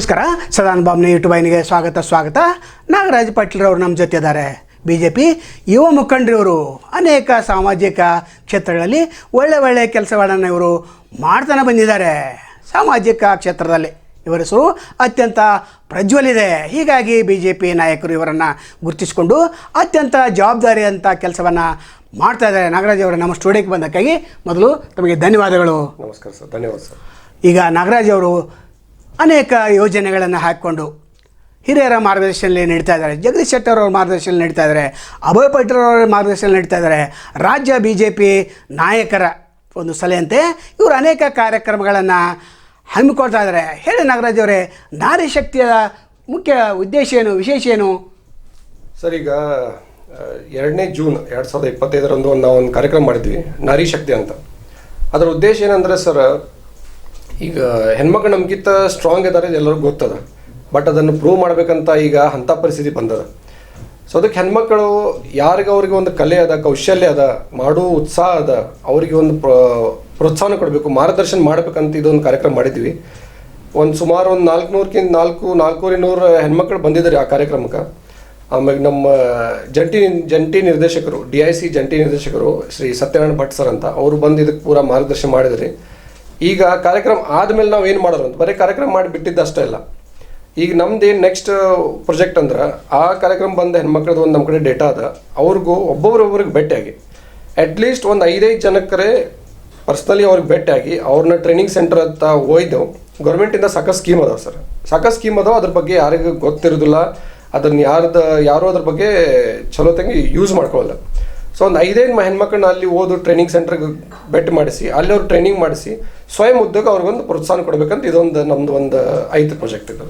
ನಮಸ್ಕಾರ. ಸದಾನ್ ಬಾಬ್ನ ಯೂಟ್ಯೂಬ್ ವಾಹಿನಿಗೆ ಸ್ವಾಗತ. ನಾಗರಾಜ್ ಪಾಟೀಲ್ ಅವರು ನಮ್ಮ ಜೊತೆ ಇದ್ದಾರೆ. BJP ಯುವ ಮುಖಂಡರು ಅನೇಕ ಸಾಮಾಜಿಕ ಕ್ಷೇತ್ರಗಳಲ್ಲಿ ಒಳ್ಳೆ ಕೆಲಸಗಳನ್ನು ಇವರು ಮಾಡ್ತಾನೆ ಬಂದಿದ್ದಾರೆ. ಸಾಮಾಜಿಕ ಕ್ಷೇತ್ರದಲ್ಲಿ ಇವರ ಹೆಸರು ಅತ್ಯಂತ ಪ್ರಜ್ವಲಿದೆ. ಹೀಗಾಗಿ BJP ನಾಯಕರು ಇವರನ್ನು ಗುರುತಿಸಿಕೊಂಡು ಅತ್ಯಂತ ಜವಾಬ್ದಾರಿಯಂಥ ಕೆಲಸವನ್ನು ಮಾಡ್ತಾ ಇದ್ದಾರೆ. ನಾಗರಾಜ್ ಅವರು ನಮ್ಮ ಸ್ಟುಡಿಯೋಕ್ಕೆ ಬಂದಕ್ಕಾಗಿ ಮೊದಲು ತಮಗೆ ಧನ್ಯವಾದಗಳು. ನಮಸ್ಕಾರ ಸರ್. ಧನ್ಯವಾದ ಸರ್. ಈಗ ನಾಗರಾಜ್ ಅವರು ಅನೇಕ ಯೋಜನೆಗಳನ್ನು ಹಾಕಿಕೊಂಡು ಹಿರಿಯರ ಮಾರ್ಗದರ್ಶನದಲ್ಲಿ ನಡೀತಾ ಇದ್ದಾರೆ. ಜಗದೀಶ್ ಶೆಟ್ಟರ್ ಅವರ ಮಾರ್ಗದರ್ಶನದಲ್ಲಿ ನಡೀತಾ ಇದ್ದಾರೆ. ಅಭಯ್ ಪಾಟೀಲ್ ಅವರ ಮಾರ್ಗದರ್ಶನದಲ್ಲಿ ನಡೀತಾ ಇದ್ದಾರೆ. ರಾಜ್ಯ BJP ನಾಯಕರ ಒಂದು ಸಲಹೆಯಂತೆ ಇವರು ಅನೇಕ ಕಾರ್ಯಕ್ರಮಗಳನ್ನು ಹಮ್ಮಿಕೊಳ್ತಾ ಇದ್ದಾರೆ. ಹೇಳಿ ನಾಗರಾಜ್ ಅವರೇ, ನಾರಿ ಶಕ್ತಿಯ ಮುಖ್ಯ ಉದ್ದೇಶ ಏನು, ವಿಶೇಷ ಏನು? ಸರ್, ಈಗ 2 ಜೂನ್ 2025 ನಾವು ಒಂದು ಕಾರ್ಯಕ್ರಮ ಮಾಡಿದ್ವಿ, ನಾರಿ ಶಕ್ತಿ ಅಂತ. ಅದರ ಉದ್ದೇಶ ಏನಂದರೆ ಸರ್, ಈಗ ಹೆಣ್ಮಕ್ಳು ನಮಗಿಂತ ಸ್ಟ್ರಾಂಗ್ ಇದ್ದಾರೆ, ಎಲ್ಲರಿಗೂ ಗೊತ್ತದ. ಬಟ್ ಅದನ್ನು ಪ್ರೂವ್ ಮಾಡಬೇಕಂತ ಈಗ ಅಂಥ ಪರಿಸ್ಥಿತಿ ಬಂದದ. ಸೊ ಅದಕ್ಕೆ ಹೆಣ್ಮಕ್ಳು ಅವ್ರಿಗೆ ಒಂದು ಕಲೆ ಅದ, ಕೌಶಲ್ಯ ಅದ, ಮಾಡೋ ಉತ್ಸಾಹ ಅದ, ಅವರಿಗೆ ಒಂದು ಪ್ರೋತ್ಸಾಹನ ಕೊಡಬೇಕು, ಮಾರ್ಗದರ್ಶನ ಮಾಡಬೇಕಂತ ಇದೊಂದು ಕಾರ್ಯಕ್ರಮ ಮಾಡಿದ್ವಿ. ಸುಮಾರು ಒಂದು 400 ಹೆಣ್ಮಕ್ಳು ಬಂದಿದ್ದಾರೆ ಆ ಕಾರ್ಯಕ್ರಮಕ್ಕೆ. ಆಮೇಲೆ ನಮ್ಮ ಜಂಟಿ ನಿರ್ದೇಶಕರು, DIC ಜಂಟಿ ನಿರ್ದೇಶಕರು ಶ್ರೀ ಸತ್ಯನಾರಾಯಣ ಭಟ್ ಸರ್ ಅಂತ, ಅವರು ಬಂದು ಇದಕ್ಕೆ ಪೂರಾ ಮಾರ್ಗದರ್ಶನ ಮಾಡಿದ್ರಿ. ಈಗ ಕಾರ್ಯಕ್ರಮ ಆದಮೇಲೆ ನಾವು ಏನು ಮಾಡೋದು ಅಂತ ಬರೀ ಕಾರ್ಯಕ್ರಮ ಮಾಡಿ ಬಿಟ್ಟಿದ್ದು ಅಷ್ಟೇ ಇಲ್ಲ. ಈಗ ನಮ್ದು ಏನು ನೆಕ್ಸ್ಟ್ ಪ್ರೊಜೆಕ್ಟ್ ಅಂದ್ರೆ, ಆ ಕಾರ್ಯಕ್ರಮ ಬಂದ ಹೆಣ್ಮಕ್ಳದ್ದು ಒಂದು ನಮ್ಮ ಕಡೆ ಡೇಟಾ ಅದ, ಅವ್ರಿಗೂ ಒಬ್ಬೊಬ್ರಿಗೆ ಭೇಟಿಯಾಗಿ ಅಟ್ಲೀಸ್ಟ್ ಒಂದು 5 ಜನಕ್ಕರೆ ಪರ್ಸ್ನಲಿ ಅವ್ರಿಗೆ ಭೇಟಿಯಾಗಿ ಅವ್ರನ್ನ ಟ್ರೈನಿಂಗ್ ಸೆಂಟರ್ ಅಂತ ಹೋಯ್ದೆವು. ಗೌರ್ಮೆಂಟಿಂದ ಸಾಕಷ್ಟು ಸ್ಕೀಮ್ ಅದಾವೆ ಸರ್, ಸಾಕಷ್ಟು ಸ್ಕೀಮ್ ಅದಾವೆ. ಅದ್ರ ಬಗ್ಗೆ ಯಾರಿಗೂ ಗೊತ್ತಿರೋದಿಲ್ಲ, ಅದನ್ನು ಯಾರು ಅದ್ರ ಬಗ್ಗೆ ಚಲೋ ತಂಗಿ ಯೂಸ್ ಮಾಡ್ಕೊಳ್ಳಲ್ಲ. ಸೊ ಒಂದು 5 ಹೆಣ್ಮಕ್ಳನ್ನ ಅಲ್ಲಿ ಓದು ಟ್ರೈನಿಂಗ್ ಸೆಂಟ್ರಿಗೆ ಭೇಟಿ ಮಾಡಿಸಿ, ಅಲ್ಲಿ ಅವ್ರು ಟ್ರೈನಿಂಗ್ ಮಾಡಿಸಿ ಸ್ವಯಂ ಉದ್ಯೋಗ ಅವ್ರಿಗೊಂದು ಪ್ರೋತ್ಸಾಹ ಕೊಡಬೇಕಂತ ಇದೊಂದು ನಮ್ಮದು ಒಂದು 5 ಪ್ರಾಜೆಕ್ಟ್ ಇದೆ.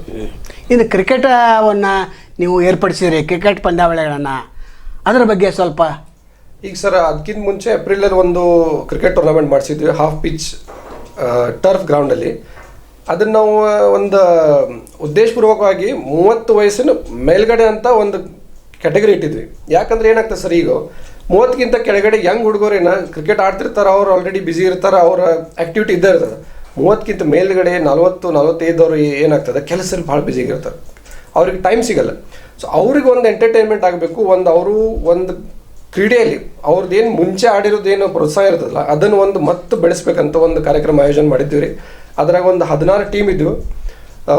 ಇನ್ನು ಕ್ರಿಕೆಟವನ್ನು ನೀವು ಏರ್ಪಡಿಸಿದ್ರಿ, ಕ್ರಿಕೆಟ್ ಪಂದ್ಯಾವಳಿಗಳನ್ನು, ಅದರ ಬಗ್ಗೆ ಸ್ವಲ್ಪ. ಈಗ ಸರ್, ಅದಕ್ಕಿಂತ ಮುಂಚೆ ಏಪ್ರಿಲಲ್ಲಿ ಒಂದು ಕ್ರಿಕೆಟ್ ಟೂರ್ನಮೆಂಟ್ ಮಾಡಿಸಿದ್ವಿ, ಹಾಫ್ ಪಿಚ್ ಟರ್ಫ್ ಗ್ರೌಂಡಲ್ಲಿ. ಅದನ್ನು ನಾವು ಒಂದು ಉದ್ದೇಶಪೂರ್ವಕವಾಗಿ 30 ವಯಸ್ಸಿನ ಮೇಲ್ಗಡೆ ಅಂತ ಒಂದು ಕ್ಯಾಟಗರಿ ಇಟ್ಟಿದ್ವಿ. ಯಾಕಂದ್ರೆ ಏನಾಗ್ತದೆ ಸರ್, ಈಗ 30ಗಿಂತ ಕೆಳಗಡೆ ಯಂಗ್ ಹುಡುಗರೇನ ಕ್ರಿಕೆಟ್ ಆಡ್ತಿರ್ತಾರೆ, ಅವ್ರು ಆಲ್ರೆಡಿ ಬ್ಯುಸಿ ಇರ್ತಾರೆ, ಅವರ ಆ್ಯಕ್ಟಿವಿಟಿ ಇದ್ದೇ ಇರ್ತದೆ. 30ಗಿಂತ ಮೇಲ್ಗಡೆ 40-45 ಅವರು ಏನಾಗ್ತದೆ, ಕೆಲಸದಲ್ಲಿ ಭಾಳ ಬ್ಯುಸಿಗಿರ್ತಾರೆ, ಅವ್ರಿಗೆ ಟೈಮ್ ಸಿಗಲ್ಲ. ಸೊ ಅವ್ರಿಗೆ ಒಂದು ಎಂಟರ್ಟೈನ್ಮೆಂಟ್ ಆಗಬೇಕು, ಅವರು ಒಂದು ಕ್ರೀಡೆಯಲ್ಲಿ ಅವ್ರದ್ದು ಏನು ಮುಂಚೆ ಆಡಿರೋದೇನು ಪ್ರೋತ್ಸಾಹ ಇರ್ತದಲ್ಲ, ಅದನ್ನು ಮತ್ತೆ ಬೆಳೆಸ್ಬೇಕಂತ ಒಂದು ಕಾರ್ಯಕ್ರಮ ಆಯೋಜನೆ ಮಾಡಿದ್ದೀವಿ ರೀ. ಅದ್ರಾಗ ಒಂದು 16 ಟೀಮ್ ಇದ್ವು.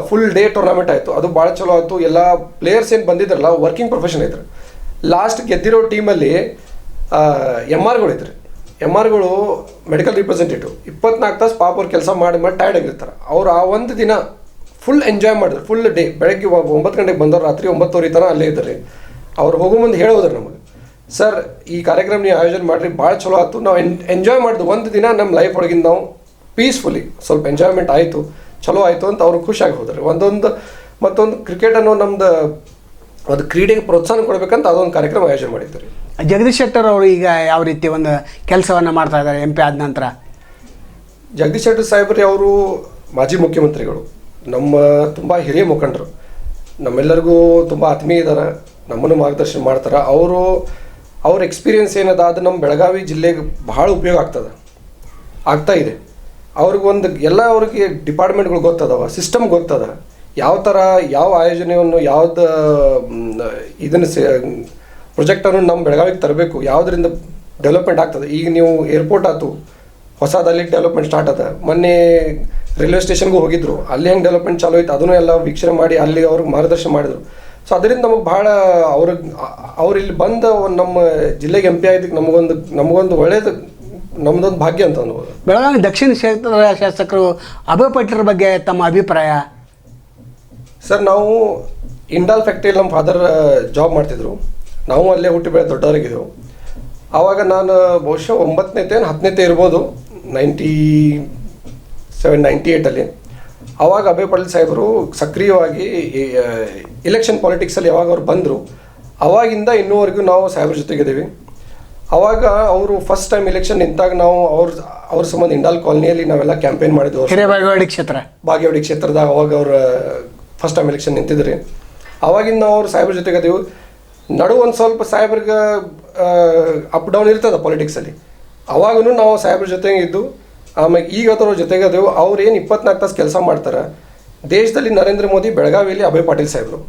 ಫುಲ್ ಡೇ ಟೂರ್ನಮೆಂಟ್ ಆಯಿತು, ಅದು ಭಾಳ ಚಲೋ ಆಯಿತು. ಎಲ್ಲ ಪ್ಲೇಯರ್ಸ್ ಏನು ಬಂದಿದ್ರಲ್ಲ ವರ್ಕಿಂಗ್ ಪ್ರೊಫೆಷನ್ ಇದ್ರು. ಲಾಸ್ಟ್ ಗೆದ್ದಿರೋ ಟೀಮಲ್ಲಿ MRಗಳು ಇದ್ರು. MRಗಳು ಮೆಡಿಕಲ್ ರಿಪ್ರೆಸೆಂಟೇಟಿವ್. 24 ತಾಸು ಪಾಪ ಅವ್ರು ಕೆಲಸ ಮಾಡಿ ಟೈರ್ಡ್ ಆಗಿರ್ತಾರೆ. ಅವ್ರು ಆ ಒಂದು ದಿನ ಫುಲ್ ಎಂಜಾಯ್ ಮಾಡಿದ್ರು. ಫುಲ್ ಡೇ ಬೆಳಗ್ಗೆ 9 ಗಂಟೆಗೆ ಬಂದವರು ರಾತ್ರಿ 9:30 ತನಕ ಅಲ್ಲೇ ಇದ್ದಾರೆ. ಅವ್ರು ಹೋಗೋ ಮುಂದೆ ಹೇಳೋದ್ರು ನಮಗೆ, ಸರ್ ಈ ಕಾರ್ಯಕ್ರಮ ನೀವು ಆಯೋಜನೆ ಮಾಡಿರಿ, ಭಾಳ ಚಲೋ ಆಯಿತು, ನಾವು ಎಂಜಾಯ್ ಮಾಡಿದ್ವಿ. ಒಂದು ದಿನ ನಮ್ಮ ಲೈಫ್ ಒಳಗಿಂದ ನಾವು ಪೀಸ್ಫುಲಿ ಸ್ವಲ್ಪ ಎಂಜಾಯ್ಮೆಂಟ್ ಆಯಿತು, ಚಲೋ ಆಯಿತು ಅಂತ ಅವ್ರು ಖುಷಿಯಾಗಿ ಹೋದ್ರೆ. ಮತ್ತೊಂದು ಕ್ರಿಕೆಟ್ ಅನ್ನೋ ನಮ್ದು ಅದು ಕ್ರೀಡೆಗೆ ಪ್ರೋತ್ಸಾಹ ಕೊಡಬೇಕಂತ ಅದೊಂದು ಕಾರ್ಯಕ್ರಮ ಆಯೋಜನೆ ಮಾಡಿದ್ದಾರೆ. ಜಗದೀಶ್ ಶೆಟ್ಟರ್ ಅವರು ಈಗ ಯಾವ ರೀತಿ ಒಂದು ಕೆಲಸವನ್ನು ಮಾಡ್ತಾ ಇದ್ದಾರೆ MP ಆದ ನಂತರ? ಜಗದೀಶ್ ಶೆಟ್ಟರ್ ಸಾಹೇಬ್ರಿ ಅವರು ಮಾಜಿ ಮುಖ್ಯಮಂತ್ರಿಗಳು, ನಮ್ಮ ತುಂಬ ಹಿರಿಯ ಮುಖಂಡರು, ನಮ್ಮೆಲ್ಲರಿಗೂ ತುಂಬ ಆತ್ಮೀಯ ಇದ್ದಾರೆ, ನಮ್ಮನ್ನು ಮಾರ್ಗದರ್ಶನ ಮಾಡ್ತಾರೆ. ಅವ್ರ ಎಕ್ಸ್ಪೀರಿಯನ್ಸ್ ಏನದ ಅದು ನಮ್ಮ ಬೆಳಗಾವಿ ಜಿಲ್ಲೆಗೆ ಭಾಳ ಉಪಯೋಗ ಆಗ್ತಾ ಇದೆ. ಅವ್ರಿಗೆ ಡಿಪಾರ್ಟ್ಮೆಂಟ್ಗಳು ಗೊತ್ತದವ, ಸಿಸ್ಟಮ್ ಗೊತ್ತದ, ಯಾವ ಥರ ಯಾವ ಆಯೋಜನೆಯನ್ನು ಯಾವ್ದು ಇದನ್ನು ಪ್ರೊಜೆಕ್ಟನ್ನು ನಮ್ಮ ಬೆಳಗಾವಿಗೆ ತರಬೇಕು, ಯಾವುದರಿಂದ ಡೆವಲಪ್ಮೆಂಟ್ ಆಗ್ತದೆ. ಈಗ ನೀವು ಏರ್ಪೋರ್ಟ್ ಆಯ್ತು, ಹೊಸದಲ್ಲಿ ಡೆವಲಪ್ಮೆಂಟ್ ಸ್ಟಾರ್ಟ್ ಅದ. ಮೊನ್ನೆ ರೈಲ್ವೆ ಸ್ಟೇಷನ್ಗೂ ಹೋಗಿದ್ರು, ಅಲ್ಲಿ ಹೆಂಗೆ ಡೆವಲಪ್ಮೆಂಟ್ ಚಾಲೂ ಐತೆ ಅದನ್ನು ಎಲ್ಲ ವೀಕ್ಷಣೆ ಮಾಡಿ ಅಲ್ಲಿ ಅವ್ರಿಗೆ ಮಾರ್ಗದರ್ಶನ ಮಾಡಿದ್ರು. ಸೊ ಅದರಿಂದ ನಮಗೆ ಭಾಳ ಅವ್ರು ಇಲ್ಲಿ ಬಂದ ನಮ್ಮ ಜಿಲ್ಲೆಗೆ MP ಆಗಿದ್ದಕ್ಕೆ ನಮಗೊಂದು ಒಳ್ಳೇದು, ನಮ್ಮದೊಂದು ಭಾಗ್ಯ ಅಂತ ಅನ್ಬೋದು. ಬೆಳಗಾವಿ ದಕ್ಷಿಣ ಕ್ಷೇತ್ರದ ಶಾಸಕರು ಅಭಯ್ ಪಾಟೀಲ್ ಬಗ್ಗೆ ತಮ್ಮ ಅಭಿಪ್ರಾಯ? ಸರ್, ನಾವು ಇಂಡಾಲ್ ಫ್ಯಾಕ್ಟ್ರಿಯಲ್ಲಿ ನಮ್ಮ ಫಾದರ್ ಜಾಬ್ ಮಾಡ್ತಿದ್ರು, ನಾವು ಅಲ್ಲೇ ಹುಟ್ಟಿ ಬೆಳೆ ದೊಡ್ಡವರಾಗಿದ್ದೆವು. ಆವಾಗ ನಾನು ಬಹುಶಃ 9ನೇತೆ 10ನೇತೆ ಇರ್ಬೋದು, 97-98ಅಲ್ಲಿ. ಆವಾಗ ಅಭಯ್ ಪಾಟೀಲ್ ಸಾಹೇಬರು ಸಕ್ರಿಯವಾಗಿ ಇಲೆಕ್ಷನ್ ಪಾಲಿಟಿಕ್ಸಲ್ಲಿ ಯಾವಾಗ ಅವ್ರು ಬಂದರು, ಅವಾಗಿಂದ ಇನ್ನೂವರೆಗೂ ನಾವು ಸಾಹೇಬ್ರ ಜೊತೆಗಿದ್ದೀವಿ. ಅವಾಗ ಅವರು ಫಸ್ಟ್ ಟೈಮ್ ಇಲೆಕ್ಷನ್ ನಿಂತಾಗ ನಾವು ಅವ್ರ ಸಂಬಂಧ ಇಂಡಾಲ್ ಕಾಲನಿಯಲ್ಲಿ ನಾವೆಲ್ಲ ಕ್ಯಾಂಪೇನ್ ಮಾಡಿದ್ವಿ. ಬಾಗೇವಾಡಿ ಕ್ಷೇತ್ರದಾಗ ಅವಾಗ ಅವ್ರ ಫಸ್ಟ್ ಟೈಮ್ ಎಲೆಕ್ಷನ್ ನಿಂತಿದ್ರಿ. ಅವಾಗಿಂದ ನಾವು ಅವ್ರು ಸಾಹೇಬ್ರ ಜೊತೆಗದೀವಿ. ಒಂದು ಸ್ವಲ್ಪ ಸಾಹೇಬ್ರಿಗೆ ಅಪ್ ಡೌನ್ ಇರ್ತದೆ ಪಾಲಿಟಿಕ್ಸಲ್ಲಿ, ಅವಾಗೂ ನಾವು ಸಾಹೇಬ್ರ ಜೊತೆಗೆ ಇದ್ದು. ಆಮೇಲೆ ಈಗ ಅದ್ರ ಜೊತೆಗೆ ಅದೇವು ಅವ್ರು ಏನು 24 ತಾಸು ಕೆಲಸ ಮಾಡ್ತಾರೆ. ದೇಶದಲ್ಲಿ ನರೇಂದ್ರ ಮೋದಿ, ಬೆಳಗಾವಿಯಲ್ಲಿ ಅಭಯ್ ಪಾಟೀಲ್ ಸಾಹೇಬರು.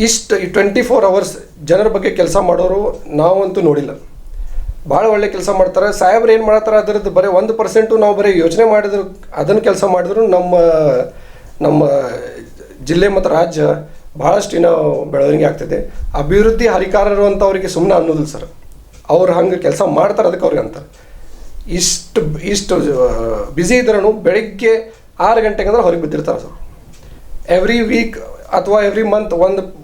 ಇಷ್ಟು 24 hours ಜನರ ಬಗ್ಗೆ ಕೆಲಸ ಮಾಡೋರು ನಾವಂತೂ ನೋಡಿಲ್ಲ. ಭಾಳ ಒಳ್ಳೆ ಕೆಲಸ ಮಾಡ್ತಾರೆ ಸಾಹೇಬ್ರು. ಏನು ಮಾಡ್ತಾರೆ ಅದರದ್ದು ಬರೀ 1% ನಾವು ಬರೀ ಯೋಚನೆ ಮಾಡಿದ್ರು, ಅದನ್ನು ಕೆಲಸ ಮಾಡಿದ್ರು ನಮ್ಮ ಜಿಲ್ಲೆ ಮತ್ತು ರಾಜ್ಯ ಭಾಳಷ್ಟು ಏನೋ ಬೆಳವಣಿಗೆ ಆಗ್ತಿದೆ. ಅಭಿವೃದ್ಧಿ ಹರಿಕಾರರು ಅಂತ ಅವರಿಗೆ ಸುಮ್ಮನೆ ಅನ್ನೋದಿಲ್ಲ ಸರ್. ಅವ್ರು ಹಂಗೆ ಕೆಲಸ ಮಾಡ್ತಾರೆ, ಅದಕ್ಕೆ ಅವ್ರಿಗೆ ಅಂತಾರೆ. ಇಷ್ಟು ಬ್ಯುಸಿ ಇದ್ರೂ ಬೆಳಿಗ್ಗೆ 6 ಗಂಟೆಗೆ ಅಂದ್ರೆ ಹೊರಗೆ ಬಿದ್ದಿರ್ತಾರೆ ಸರ್. ಎವ್ರಿ ವೀಕ್ ಅಥವಾ ಎವ್ರಿ ಮಂತ್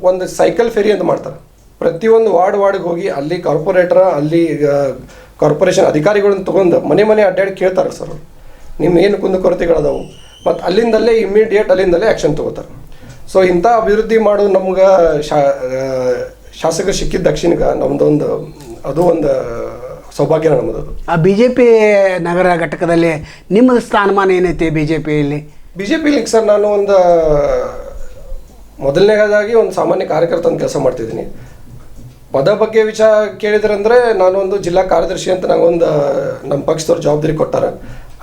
ಒಂದು ಸೈಕಲ್ ಫೆರಿ ಅಂತ ಮಾಡ್ತಾರೆ. ಪ್ರತಿಯೊಂದು ವಾರ್ಡ್ಗೆ ಹೋಗಿ ಅಲ್ಲಿ ಕಾರ್ಪೊರೇಟರ್, ಅಲ್ಲಿ ಕಾರ್ಪೊರೇಷನ್ ಅಧಿಕಾರಿಗಳನ್ನ ತೊಗೊಂಡು ಮನೆ ಅಡ್ಡಾಡಿ ಕೇಳ್ತಾರೆ ಸರ್, ನಿಮ್ಮ ಏನು ಕುಂದುಕೊರತೆಗಳದಾವು, ಮತ್ತು ಅಲ್ಲಿಂದಲೇ ಇಮ್ಮಿಡಿಯೇಟ್ ಅಲ್ಲಿಂದಲೇ ಆ್ಯಕ್ಷನ್ ತೊಗೋತಾರೆ. ಸೊ ಇಂಥ ಅಭಿವೃದ್ಧಿ ಮಾಡೋದು ನಮ್ಗೆ ಶಾಸಕರು ಸಿಕ್ಕಿದ ದಕ್ಷಿಣಕ್ಕೆ ನಮ್ಮದೊಂದು ಅದು ಒಂದು ಸೌಭಾಗ್ಯ ನಮ್ಮದು. ಆ BJP ನಗರ ಘಟಕದಲ್ಲಿ ನಿಮ್ಮ ಸ್ಥಾನಮಾನ ಏನೈತಿ BJPಯಲ್ಲಿ? BJPಲಿ ಸರ್ ನಾನು ಒಂದು ಮೊದಲನೇದಾಗಿ ಒಂದು ಸಾಮಾನ್ಯ ಕಾರ್ಯಕರ್ತ ಅಂತ ಕೆಲಸ ಮಾಡ್ತಿದ್ದೀನಿ. ಪದ ಬಗ್ಗೆ ವಿಚಾರ ಕೇಳಿದ್ರಂದರೆ ನಾನು ಒಂದು ಜಿಲ್ಲಾ ಕಾರ್ಯದರ್ಶಿ ಅಂತ ನಂಗೊಂದು ನಮ್ಮ ಪಕ್ಷದವ್ರು ಜವಾಬ್ದಾರಿ ಕೊಟ್ಟಾರೆ.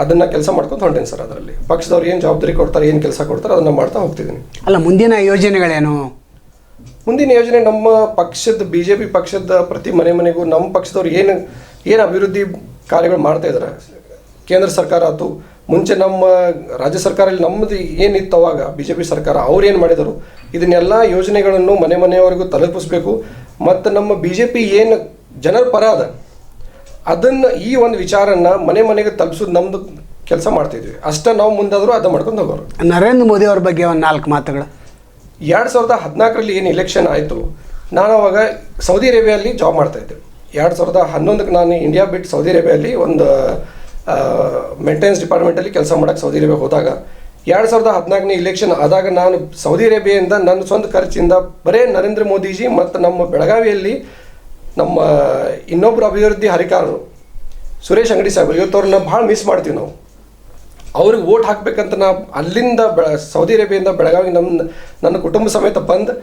ಅದನ್ನು ಕೆಲಸ ಮಾಡ್ಕೊಂಡು ಹೊಂಟೇನೆ ಸರ್. ಅದರಲ್ಲಿ ಪಕ್ಷದವ್ರು ಏನು ಜವಾಬ್ದಾರಿ ಕೊಡ್ತಾರೆ, ಏನು ಕೆಲಸ ಕೊಡ್ತಾರೆ ಅದನ್ನು ಮಾಡ್ತಾ ಹೋಗ್ತಿದ್ದೀನಿ. ಅಲ್ಲ, ಮುಂದಿನ ಯೋಜನೆಗಳೇನು? ಮುಂದಿನ ಯೋಜನೆ ನಮ್ಮ ಪಕ್ಷದ BJP ಪಕ್ಷದ ಪ್ರತಿ ಮನೆಗೂ ನಮ್ಮ ಪಕ್ಷದವ್ರು ಏನು ಅಭಿವೃದ್ಧಿ ಕಾರ್ಯಗಳು ಮಾಡ್ತಾ ಇದ್ದಾರೆ. ಕೇಂದ್ರ ಸರ್ಕಾರ ಆಯ್ತು, ಮುಂಚೆ ನಮ್ಮ ರಾಜ್ಯ ಸರ್ಕಾರದಲ್ಲಿ ನಮ್ಮದು ಏನಿತ್ತು ಅವಾಗ BJP ಸರ್ಕಾರ, ಅವ್ರು ಏನು ಮಾಡಿದರು, ಇದನ್ನೆಲ್ಲ ಯೋಜನೆಗಳನ್ನು ಮನೆಯವರೆಗೂ ತಲುಪಿಸ್ಬೇಕು. ಮತ್ತು ನಮ್ಮ BJP ಏನು ಜನರ ಪರ ಅದ ಅದನ್ನು ಈ ಒಂದು ವಿಚಾರನ ಮನೆಗೆ ತಲುಪಿಸೋದು ನಮ್ಮದು ಕೆಲಸ ಮಾಡ್ತಿದ್ವಿ. ಅಷ್ಟೇ ನಾವು ಮುಂದಾದರೂ ಅದು ಮಾಡ್ಕೊಂಡು ಹೋಗೋರು. ನರೇಂದ್ರ ಮೋದಿ ಅವ್ರ ಬಗ್ಗೆ ಒಂದು 4 ಮಾತುಗಳು. 2014ರಲ್ಲಿ ಏನು ಎಲೆಕ್ಷನ್ ಆಯಿತು, ನಾನು ಅವಾಗ ಸೌದಿ ಅರೇಬಿಯಲ್ಲಿ ಜಾಬ್ ಮಾಡ್ತಾಯಿದ್ದೆ. 2011ಕ್ಕೆ ನಾನು ಇಂಡಿಯಾ ಬಿಟ್ಟು ಸೌದಿ ಅರೇಬಿಯಲ್ಲಿ ಒಂದು ಮೇಂಟೆನೆನ್ಸ್ ಡಿಪಾರ್ಟ್ಮೆಂಟಲ್ಲಿ ಕೆಲಸ ಮಾಡೋಕ್ಕೆ ಸೌದಿ ಅರೇಬಿಯಾಗೆ ಹೋದಾಗ 2014ನೇ ಇಲೆಕ್ಷನ್ ಆದಾಗ ನಾನು ಸೌದಿ ಅರೇಬಿಯಾದಿಂದ ನನ್ನ ಸ್ವಂತ ಖರ್ಚಿಂದ ಬರೇ ನರೇಂದ್ರ ಮೋದಿಜಿ ಮತ್ತು ನಮ್ಮ ಬೆಳಗಾವಿಯಲ್ಲಿ ನಮ್ಮ ಇನ್ನೊಬ್ಬರು ಅಭಿವೃದ್ಧಿ ಹರಿಕಾರರು ಸುರೇಶ್ ಅಂಗಡಿ ಸಾಹೇಬರು, ಇವತ್ತವ್ರನ್ನ ಭಾಳ ಮಿಸ್ ಮಾಡ್ತೀವಿ ನಾವು. ಅವ್ರಿಗೆ ವೋಟ್ ಹಾಕಬೇಕಂತ ನಾ ಅಲ್ಲಿಂದ ಸೌದಿ ಅರೇಬಿಯಿಂದ ಬೆಳಗಾವಿ ನನ್ನ ಕುಟುಂಬ ಸಮೇತ ಬಂದು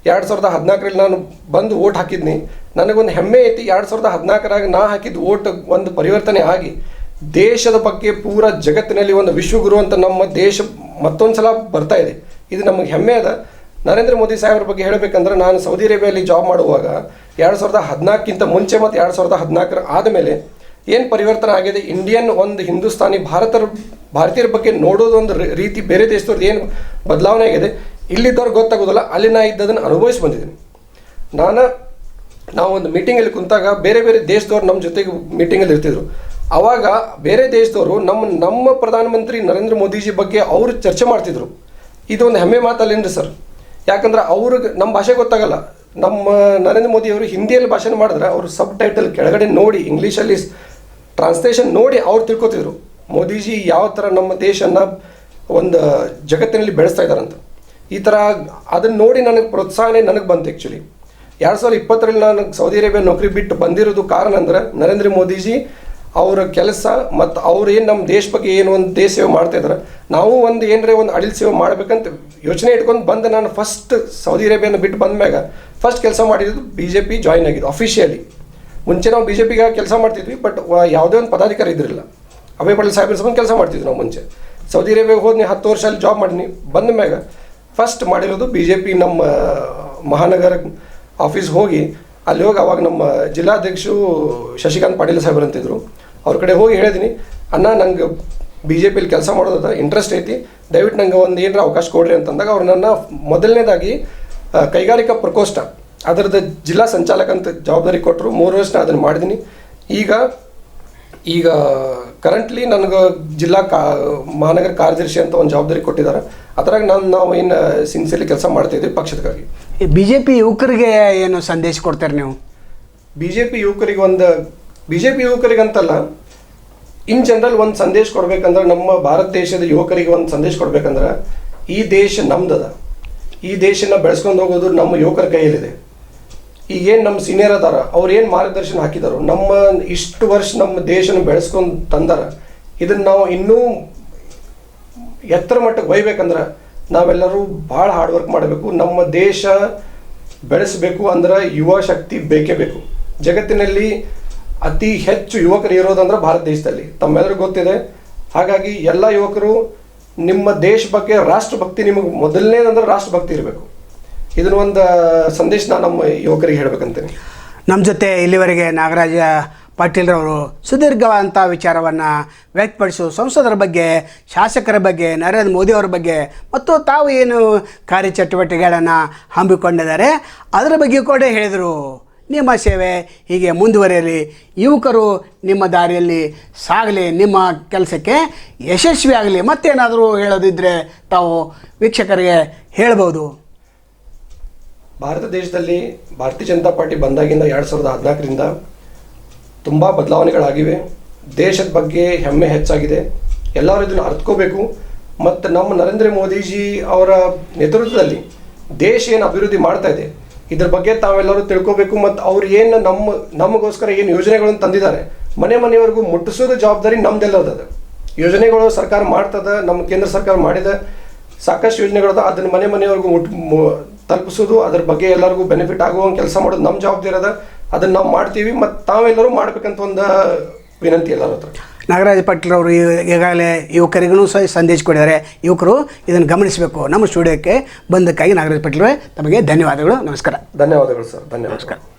2014ರಲ್ಲಿ ನಾನು ಬಂದು ವೋಟ್ ಹಾಕಿದ್ನಿ. ನನಗೊಂದು ಹೆಮ್ಮೆ ಐತಿ, 2014ರಾಗ ನಾ ಹಾಕಿದ ವೋಟ್ ಒಂದು ಪರಿವರ್ತನೆ ಆಗಿ ದೇಶದ ಬಗ್ಗೆ ಪೂರ ಜಗತ್ತಿನಲ್ಲಿ ಒಂದು ವಿಶ್ವಗುರು ಅಂತ ನಮ್ಮ ದೇಶ ಮತ್ತೊಂದು ಸಲ ಬರ್ತಾ ಇದೆ. ಇದು ನಮಗೆ ಹೆಮ್ಮೆ ಅದ. ನರೇಂದ್ರ ಮೋದಿ ಸಾಹೇಬ್ರ ಬಗ್ಗೆ ಹೇಳಬೇಕಂದ್ರೆ ನಾನು ಸೌದಿ ಅರೇಬಿಯಲ್ಲಿ ಜಾಬ್ ಮಾಡುವಾಗ 2014ಕ್ಕಿಂತ ಮುಂಚೆ ಮತ್ತು 2014 ಆದಮೇಲೆ ಏನು ಪರಿವರ್ತನೆ ಆಗಿದೆ, ಇಂಡಿಯನ್ ಒಂದು ಹಿಂದೂಸ್ತಾನಿ ಭಾರತೀಯರ ಬಗ್ಗೆ ನೋಡೋದು ಒಂದು ರೀತಿ ಬೇರೆ ದೇಶದವ್ರದ್ದು ಏನು ಬದಲಾವಣೆ ಆಗಿದೆ ಇಲ್ಲಿದ್ದವ್ರಿಗೆ ಗೊತ್ತಾಗೋದಿಲ್ಲ. ಅಲ್ಲಿ ನಾ ಇದ್ದದನ್ನು ಅನುಭವಿಸಿ ಬಂದಿದ್ದೀನಿ. ನಾವು ಒಂದು ಮೀಟಿಂಗಲ್ಲಿ ಕುಂತಾಗ ಬೇರೆ ದೇಶದವ್ರು ನಮ್ಮ ಜೊತೆಗೆ ಮೀಟಿಂಗಲ್ಲಿ ಇರ್ತಿದ್ರು. ಆವಾಗ ಬೇರೆ ದೇಶದವರು ನಮ್ಮ ಪ್ರಧಾನಮಂತ್ರಿ ನರೇಂದ್ರ ಮೋದಿಜಿ ಬಗ್ಗೆ ಅವರು ಚರ್ಚೆ ಮಾಡ್ತಿದ್ರು. ಇದೊಂದು ಹೆಮ್ಮೆ ಮಾತಲ್ಲೇನ್ರಿ ಸರ್? ಯಾಕಂದ್ರೆ ಅವ್ರಿಗೆ ನಮ್ಮ ಭಾಷೆ ಗೊತ್ತಾಗಲ್ಲ. ನಮ್ಮ ನರೇಂದ್ರ ಮೋದಿ ಅವರು ಹಿಂದಿಯಲ್ಲಿ ಭಾಷಣ ಮಾಡಿದ್ರೆ ಅವರು ಸಬ್ ಟೈಟಲ್ ಕೆಳಗಡೆ ನೋಡಿ ಇಂಗ್ಲೀಷಲ್ಲಿ ಟ್ರಾನ್ಸ್ಲೇಷನ್ ನೋಡಿ ಅವ್ರು ತಿಳ್ಕೊತಿದ್ರು ಮೋದಿಜಿ ಯಾವ ಥರ ನಮ್ಮ ದೇಶನ ಒಂದು ಜಗತ್ತಿನಲ್ಲಿ ಬೆಳೆಸ್ತಾ ಇದ್ದಾರಂತ. ಈ ಥರ ಅದನ್ನು ನೋಡಿ ನನಗೆ ಪ್ರೋತ್ಸಾಹನೆ ನನಗೆ ಬಂತು. ಆ್ಯಕ್ಚುಲಿ 2020ರಲ್ಲಿ ನಾನು ಸೌದಿ ಅರೇಬಿಯಾ ನೌಕರಿ ಬಿಟ್ಟು ಬಂದಿರೋದು ಕಾರಣ ಅಂದ್ರೆ ನರೇಂದ್ರ ಮೋದಿಜಿ ಅವರ ಕೆಲಸ ಮತ್ತು ಅವ್ರು ಏನು ನಮ್ಮ ದೇಶ ಬಗ್ಗೆ ಏನು ಒಂದು ದೇಶ ಸೇವೆ ಮಾಡ್ತಾಯಿದ್ದಾರೆ, ನಾವು ಒಂದು ಏನರೇ ಒಂದು ಅಡಿಲ್ ಸೇವೆ ಮಾಡಬೇಕಂತ ಯೋಚನೆ ಇಟ್ಕೊಂಡು ಬಂದು ನಾನು ಫಸ್ಟ್ ಸೌದಿ ಅರೇಬಿಯಾನ ಬಿಟ್ಟು ಬಂದಮ್ಯಾಗ ಫಸ್ಟ್ ಕೆಲಸ ಮಾಡಿದ್ದು BJP ಜಾಯಿನ್ ಆಗಿದ್ದು ಅಫಿಷಿಯಲಿ. ಮುಂಚೆ ನಾವು BJPಗೆ ಕೆಲಸ ಮಾಡ್ತಿದ್ವಿ, ಬಟ್ ಯಾವುದೇ ಒಂದು ಪದಾಧಿಕಾರಿ ಇದ್ದಿರಲಿಲ್ಲ. ಅಭಯ್ ಪಾಟೀಲ್ ಸಾಹೇಬ್ರ ಇಸ್ಕೊಂಡು ಕೆಲಸ ಮಾಡ್ತಿದ್ವಿ ನಾವು ಮುಂಚೆ. ಸೌದಿ ಅರೇಬಿಯಾಗೆ ಹೋಗಿ 10 ವರ್ಷ ಅಲ್ಲಿ ಜಾಬ್ ಮಾಡೀನಿ. ಬಂದ ಮ್ಯಾಗ ಫಸ್ಟ್ ಮಾಡಿರೋದು BJP ನಮ್ಮ ಮಹಾನಗರ ಆಫೀಸ್ ಹೋಗಿ ಅಲ್ಲಿ ಹೋಗಿ ಅವಾಗ ನಮ್ಮ ಜಿಲ್ಲಾಧ್ಯಕ್ಷರು ಶಶಿಕಾಂತ್ ಪಾಟೀಲ್ ಸಾಹೇಬ್ರು ಅಂತಿದ್ರು. ಅವ್ರ ಕಡೆ ಹೋಗಿ ಹೇಳಿದ್ದೀನಿ, ಅಣ್ಣ ನಂಗೆ BJPಯಲ್ಲಿ ಕೆಲಸ ಮಾಡೋದ ಇಂಟ್ರೆಸ್ಟ್ ಐತಿ, ದಯವಿಟ್ಟು ನಂಗೆ ಒಂದು ಏನರ ಅವಕಾಶ ಕೊಡ್ರಿ ಅಂತಂದಾಗ ಅವ್ರು ನನ್ನ ಮೊದಲನೇದಾಗಿ ಕೈಗಾರಿಕಾ ಪ್ರಕೋಷ್ಠ ಅದರದ್ದು ಜಿಲ್ಲಾ ಸಂಚಾಲಕ ಅಂತ ಜವಾಬ್ದಾರಿ ಕೊಟ್ಟರು. 3 ವರ್ಷ ಅದನ್ನು ಮಾಡಿದ್ದೀನಿ. ಈಗ ಕರೆಂಟ್ಲಿ ನನಗೆ ಜಿಲ್ಲಾ ಮಹಾನಗರ ಕಾರ್ಯದರ್ಶಿ ಅಂತ ಒಂದು ಜವಾಬ್ದಾರಿ ಕೊಟ್ಟಿದ್ದಾರೆ. ಅದರಾಗ ನಾವು ಏನು ಸಿನ್ಸಿಯರ್ಲಿ ಕೆಲಸ ಮಾಡ್ತಾಯಿದ್ವಿ ಪಕ್ಷದಕ್ಕಾಗಿ. BJP ಯುವಕರಿಗೆ ಏನು ಸಂದೇಶ ಕೊಡ್ತಾರೆ ನೀವು? BJP ಯುವಕರಿಗಂತಲ್ಲ, ಇನ್ ಜನರಲ್ ಒಂದು ಸಂದೇಶ ಕೊಡ್ಬೇಕಂದ್ರೆ ನಮ್ಮ ಭಾರತ ದೇಶದ ಯುವಕರಿಗೆ ಒಂದು ಸಂದೇಶ ಕೊಡ್ಬೇಕಂದ್ರೆ ಈ ದೇಶ ನಮ್ದದ. ಈ ದೇಶನ ಬೆಳೆಸ್ಕೊಂಡು ಹೋಗೋದು ನಮ್ಮ ಯುವಕರ ಕೈಯಲ್ಲಿದೆ. ಈಗೇನು ನಮ್ಮ ಸೀನಿಯರ್ ಅದಾರ ಅವ್ರು ಏನು ಮಾರ್ಗದರ್ಶನ ಹಾಕಿದಾರೋ, ನಮ್ಮ ಇಷ್ಟು ವರ್ಷ ನಮ್ಮ ದೇಶನ ಬೆಳೆಸ್ಕೊಂಡು ತಂದಾರ, ಇದನ್ನು ನಾವು ಇನ್ನೂ ಎತ್ತರ ಮಟ್ಟಕ್ಕೆ ಒಯ್ಬೇಕಂದ್ರೆ ನಾವೆಲ್ಲರೂ ಭಾಳ ಹಾರ್ಡ್ ವರ್ಕ್ ಮಾಡಬೇಕು. ನಮ್ಮ ದೇಶ ಬೆಳೆಸಬೇಕು ಅಂದ್ರೆ ಯುವ ಶಕ್ತಿ ಬೇಕೇ ಬೇಕು. ಜಗತ್ತಿನಲ್ಲಿ ಅತಿ ಹೆಚ್ಚು ಯುವಕರು ಇರೋದಂದ್ರೆ ಭಾರತ ದೇಶದಲ್ಲಿ ತಮ್ಮೆಲ್ಲರಿಗೂ ಗೊತ್ತಿದೆ. ಹಾಗಾಗಿ ಎಲ್ಲ ಯುವಕರು ನಿಮ್ಮ ದೇಶ ಬಗ್ಗೆ ರಾಷ್ಟ್ರಭಕ್ತಿ ನಿಮಗೆ ಮೊದಲನೇದಂದ್ರೆ ರಾಷ್ಟ್ರಭಕ್ತಿ ಇರಬೇಕು. ಇದನ್ನ ಒಂದು ಸಂದೇಶ ನಾನು ನಮ್ಮ ಯುವಕರಿಗೆ ಹೇಳ್ಬೇಕಂತೀನಿ. ನಮ್ಮ ಜೊತೆ ಇಲ್ಲಿವರೆಗೆ ನಾಗರಾಜ ಪಾಟೀಲ್ರವರು ಸುದೀರ್ಘವಾದಂಥ ವಿಚಾರವನ್ನು ವ್ಯಕ್ತಪಡಿಸುವ ಸಂಸದರ ಬಗ್ಗೆ, ಶಾಸಕರ ಬಗ್ಗೆ, ನರೇಂದ್ರ ಮೋದಿಯವರ ಬಗ್ಗೆ ಮತ್ತು ತಾವು ಏನು ಕಾರ್ಯಚಟುವಟಿಕೆಗಳನ್ನು ಹಮ್ಮಿಕೊಂಡಿದ್ದಾರೆ ಅದರ ಬಗ್ಗೆ ಕೂಡ ಹೇಳಿದರು. ನಿಮ್ಮ ಸೇವೆ ಹೀಗೆ ಮುಂದುವರಿಯಲಿ, ಯುವಕರು ನಿಮ್ಮ ದಾರಿಯಲ್ಲಿ ಸಾಗಲಿ, ನಿಮ್ಮ ಕೆಲಸಕ್ಕೆ ಯಶಸ್ವಿ ಆಗಲಿ. ಮತ್ತೇನಾದರೂ ಹೇಳೋದಿದ್ದರೆ ತಾವು ವೀಕ್ಷಕರಿಗೆ ಹೇಳ್ಬೋದು. ಭಾರತ ದೇಶದಲ್ಲಿ ಭಾರತೀಯ ಜನತಾ ಪಾರ್ಟಿ ಬಂದಾಗಿಂದ 2014ರಿಂದ ತುಂಬ ಬದಲಾವಣೆಗಳಾಗಿವೆ. ದೇಶದ ಬಗ್ಗೆ ಹೆಮ್ಮೆ ಹೆಚ್ಚಾಗಿದೆ. ಎಲ್ಲರೂ ಇದನ್ನು ಅರ್ಥಕೋಬೇಕು. ಮತ್ತು ನಮ್ಮ ನರೇಂದ್ರ ಮೋದಿಜಿ ಅವರ ನೇತೃತ್ವದಲ್ಲಿ ದೇಶ ಏನು ಅಭಿವೃದ್ಧಿ ಮಾಡ್ತಾ ಇದೆ ಇದ್ರ ಬಗ್ಗೆ ತಾವೆಲ್ಲರೂ ತಿಳ್ಕೋಬೇಕು. ಮತ್ತು ಅವ್ರು ಏನು ನಮಗೋಸ್ಕರ ಏನು ಯೋಜನೆಗಳನ್ನು ತಂದಿದ್ದಾರೆ ಮನೆಯವರೆಗೂ ಮುಟ್ಟಿಸೋದು ಜವಾಬ್ದಾರಿ ನಮ್ದೆಲ್ಲದ. ಯೋಜನೆಗಳು ಸರ್ಕಾರ ಮಾಡ್ತದ, ನಮ್ಮ ಕೇಂದ್ರ ಸರ್ಕಾರ ಮಾಡಿದ ಸಾಕಷ್ಟು ಯೋಜನೆಗಳದ, ಅದನ್ನು ಮನೆಯವರೆಗೂ ತಲುಪಿಸೋದು, ಅದ್ರ ಬಗ್ಗೆ ಎಲ್ಲರಿಗೂ ಬೆನಿಫಿಟ್ ಆಗುವಂಗೆ ಕೆಲಸ ಮಾಡೋದು ನಮ್ಮ ಜವಾಬ್ದಾರಿ ಅದ. ಅದನ್ನು ನಾವು ಮಾಡ್ತೀವಿ ಮತ್ತು ತಾವೆಲ್ಲರೂ ಮಾಡ್ಬೇಕಂತ ಒಂದು ವಿನಂತಿ ಎಲ್ಲರ ಹತ್ರ. ನಾಗರಾಜ ಪಾಟೀಲ್ರವರು ಈಗಾಗಲೇ ಯುವಕರಿಗೂ ಸಹ ಸಂದೇಶ ಕೊಟ್ಟಿದ್ದಾರೆ. ಯುವಕರು ಇದನ್ನು ಗಮನಿಸಬೇಕು. ನಮ್ಮ ಸ್ಟುಡಿಯೋಕ್ಕೆ ಬಂದಕ್ಕಾಗಿ ನಾಗರಾಜ ಪಾಟೀಲ್ರವರೇ ತಮಗೆ ಧನ್ಯವಾದಗಳು. ನಮಸ್ಕಾರ. ಧನ್ಯವಾದಗಳು ಸರ್. ಧನ್ಯವಾದ. ನಮಸ್ಕಾರ.